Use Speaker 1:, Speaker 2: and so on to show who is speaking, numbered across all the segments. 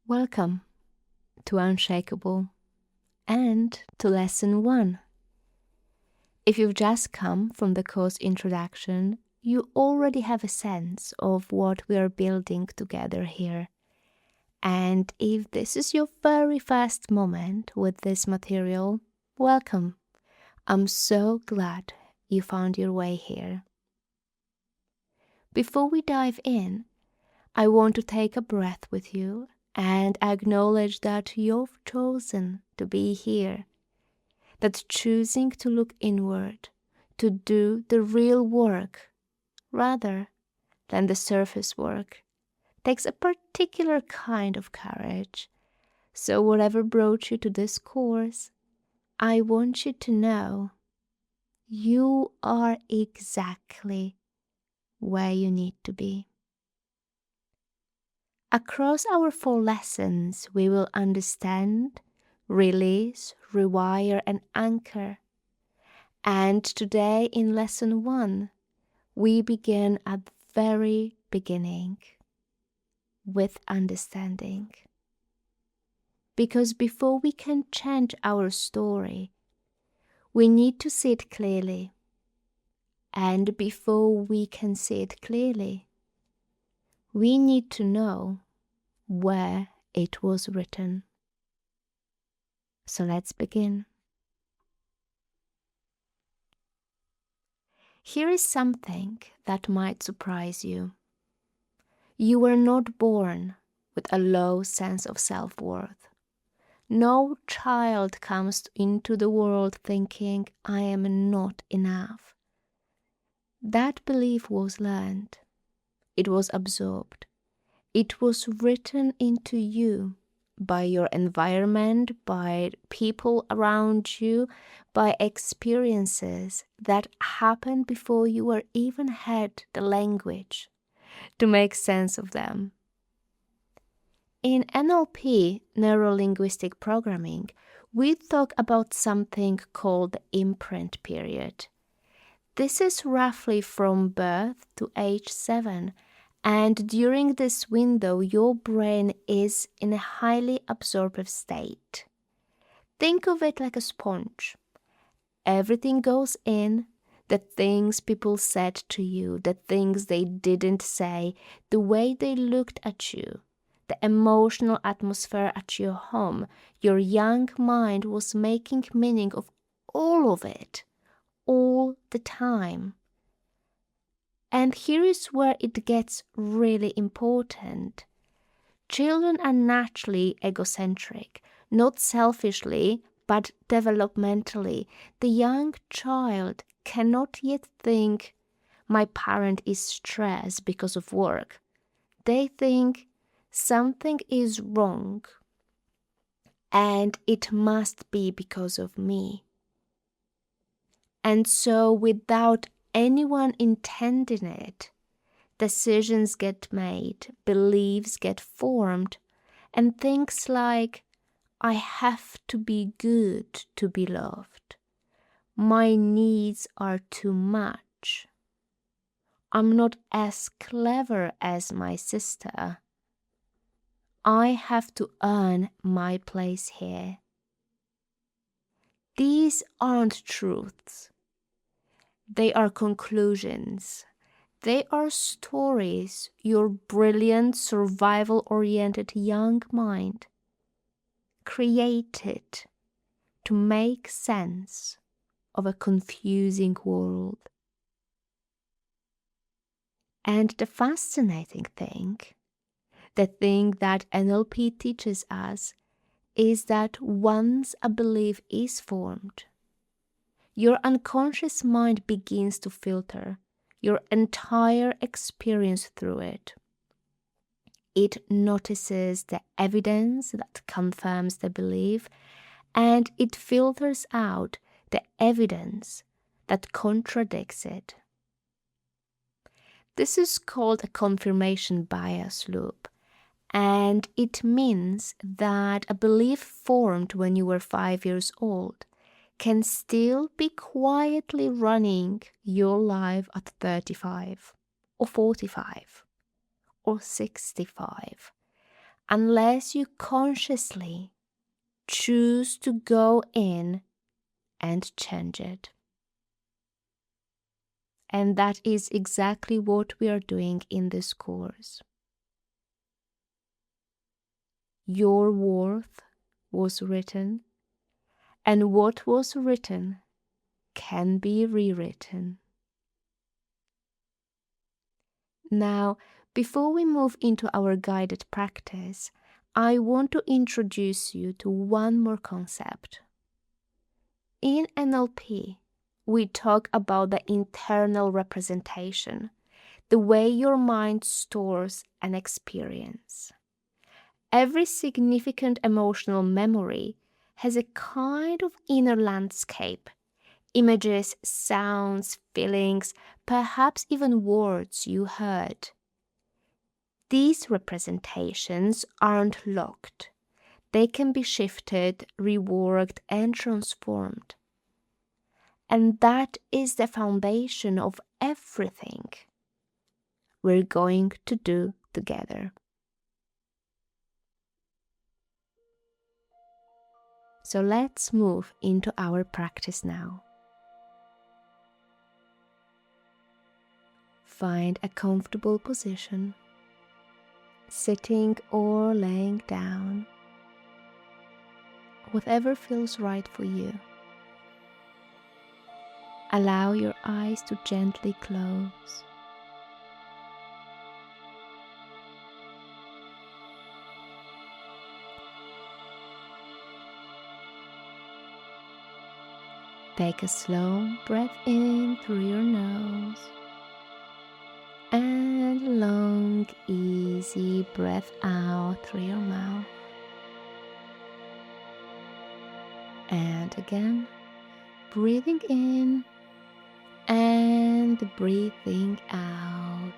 Speaker 1: Welcome to Unshakeable and to Lesson 1. If you've just come from the course introduction, you already have a sense of what we are building together here. And if this is your very first moment with this material, welcome. I'm so glad you found your way here. Before we dive in, I want to take a breath with you and acknowledge that you've chosen to be here, that choosing to look inward, to do the real work rather than the surface work, takes a particular kind of courage. So whatever brought you to this course, I want you to know you are exactly where you need to be. Across our 4 lessons, we will understand, release, rewire, and anchor. And today in Lesson 1, we begin at the very beginning with understanding. Because before we can change our story, we need to see it clearly. And before we can see it clearly, we need to know where it was written. So let's begin. Here is something that might surprise you. You were not born with a low sense of self-worth. No child comes into the world thinking, I am not enough. That belief was learned. It was absorbed. It was written into you by your environment, by people around you, by experiences that happened before you were even had the language to make sense of them. In NLP, neuro-linguistic programming, we talk about something called the imprint period. This is roughly from birth to age 7, and during this window, your brain is in a highly absorptive state. Think of it like a sponge. Everything goes in, the things people said to you, the things they didn't say, the way they looked at you, the emotional atmosphere at your home. Your young mind was making meaning of all of it, all the time. And here is where it gets really important. Children are naturally egocentric, not selfishly, but developmentally. The young child cannot yet think, my parent is stressed because of work. They think something is wrong and it must be because of me. And so without anyone intending it, decisions get made, beliefs get formed, and things like, I have to be good to be loved. My needs are too much. I'm not as clever as my sister. I have to earn my place here. These aren't truths. They are conclusions. They are stories your brilliant, survival-oriented young mind created to make sense of a confusing world. And the fascinating thing, the thing that NLP teaches us, is that once a belief is formed, your unconscious mind begins to filter your entire experience through it. It notices the evidence that confirms the belief, and it filters out the evidence that contradicts it. This is called a confirmation bias loop, and it means that a belief formed when you were 5 years old can still be quietly running your life at 35 or 45 or 65 unless you consciously choose to go in and change it. And that is exactly what we are doing in this course. Your worth was written, and what was written can be rewritten. Now, before we move into our guided practice, I want to introduce you to one more concept. In NLP, we talk about the internal representation, the way your mind stores an experience. Every significant emotional memory has a kind of inner landscape, images, sounds, feelings, perhaps even words you heard. These representations aren't locked. They can be shifted, reworked, and transformed. And that is the foundation of everything we're going to do together. So let's move into our practice now. Find a comfortable position, sitting or laying down, whatever feels right for you. Allow your eyes to gently close. Take a slow breath in through your nose and a long, easy breath out through your mouth. And again, breathing in and breathing out,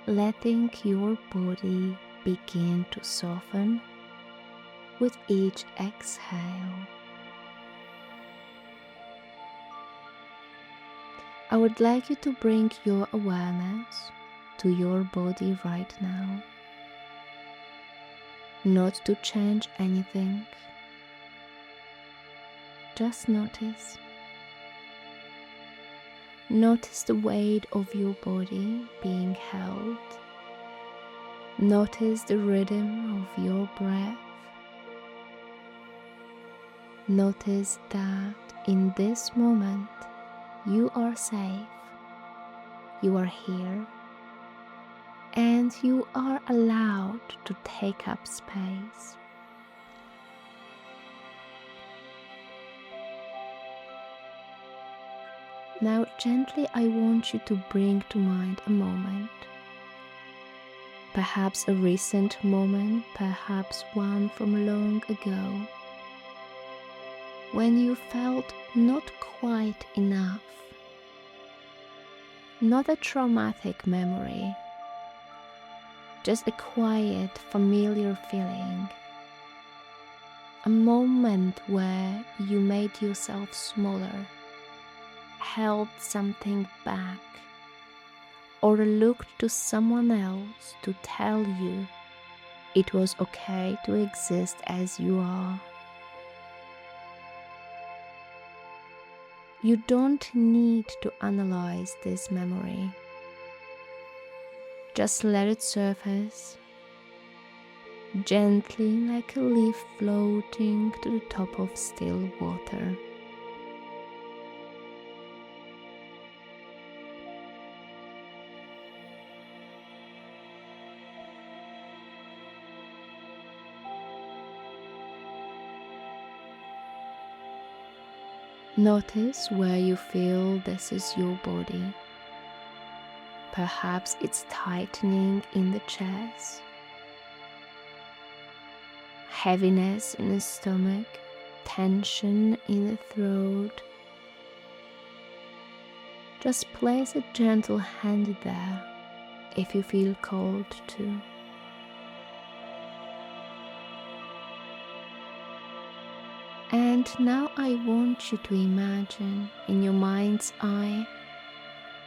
Speaker 1: letting your body begin to soften with each exhale. I would like you to bring your awareness to your body right now, not to change anything. Just notice. Notice the weight of your body being held. Notice the rhythm of your breath. Notice that in this moment you are safe, you are here, and you are allowed to take up space. Now gently I want you to bring to mind a moment, perhaps a recent moment, perhaps one from long ago, when you felt not quite enough. Not a traumatic memory, just a quiet, familiar feeling. A moment where you made yourself smaller, held something back, or looked to someone else to tell you it was okay to exist as you are. You don't need to analyze this memory. Just let it surface, gently like a leaf floating to the top of still water. Notice where you feel this is your body. Perhaps it's tightening in the chest, heaviness in the stomach, tension in the throat. Just place a gentle hand there if you feel called to. And now I want you to imagine in your mind's eye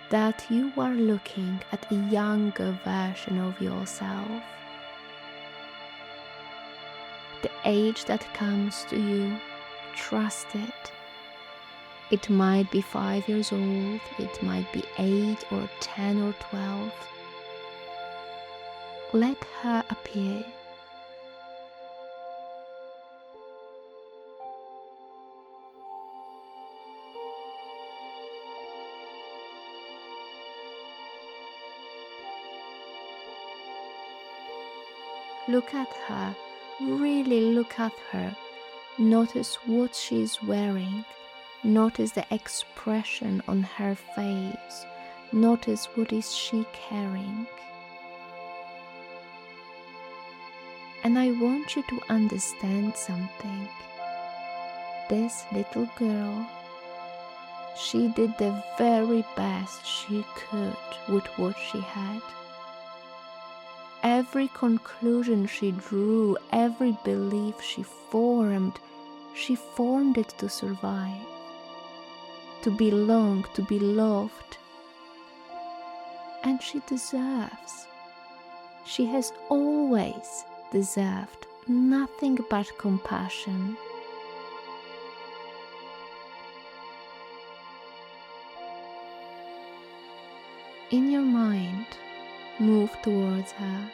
Speaker 1: that you are looking at a younger version of yourself. The age that comes to you, trust it. It might be 5 years old, it might be 8 or 10 or 12. Let her appear. Look at her, really look at her. Notice what she's wearing. Notice the expression on her face. Notice what is she carrying. And I want you to understand something. This little girl, she did the very best she could with what she had. Every conclusion she drew, every belief she formed it to survive, to belong, to be loved. And she has always deserved nothing but compassion. In your mind, move towards her,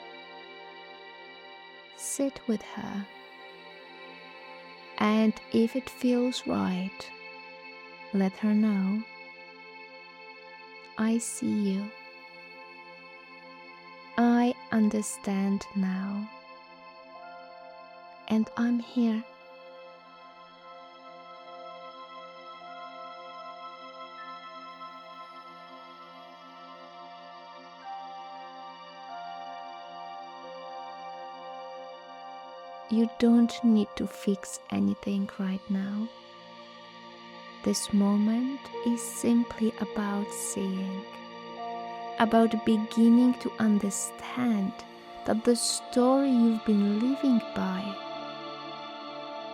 Speaker 1: sit with her, and if it feels right, let her know, I see you. I understand now, and I'm here. You don't need to fix anything right now. This moment is simply about seeing, about beginning to understand that the story you've been living by,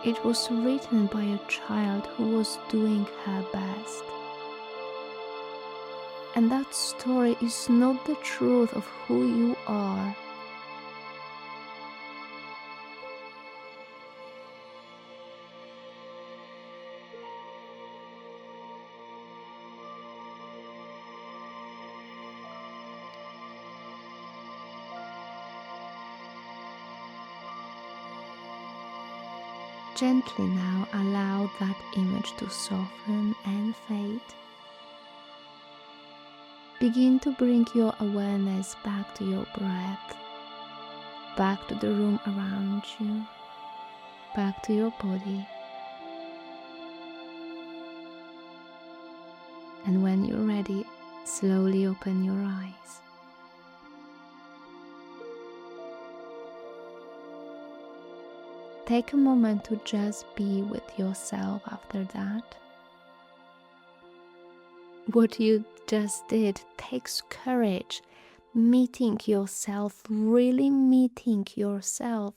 Speaker 1: it was written by a child who was doing her best. And that story is not the truth of who you are. Gently now allow that image to soften and fade. Begin to bring your awareness back to your breath, back to the room around you, back to your body. And when you're ready, slowly open your eyes. Take a moment to just be with yourself after that. What you just did takes courage. Meeting yourself, really meeting yourself,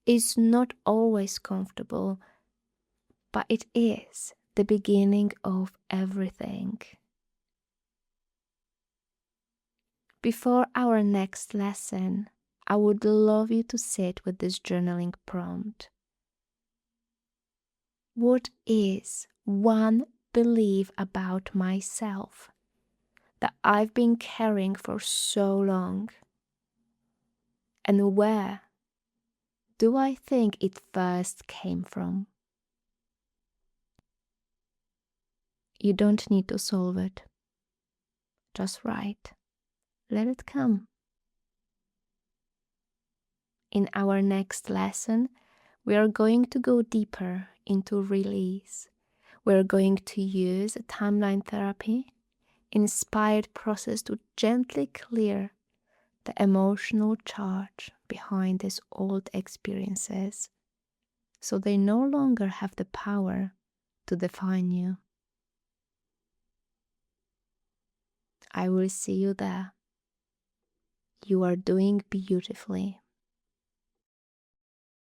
Speaker 1: is not always comfortable, but it is the beginning of everything. Before our next lesson, I would love you to sit with this journaling prompt. What is one belief about myself that I've been carrying for so long? And where do I think it first came from? You don't need to solve it. Just write. Let it come. In our next lesson, we are going to go deeper into release. We're going to use a timeline therapy inspired process to gently clear the emotional charge behind these old experiences, so they no longer have the power to define you. I will see you there. You are doing beautifully.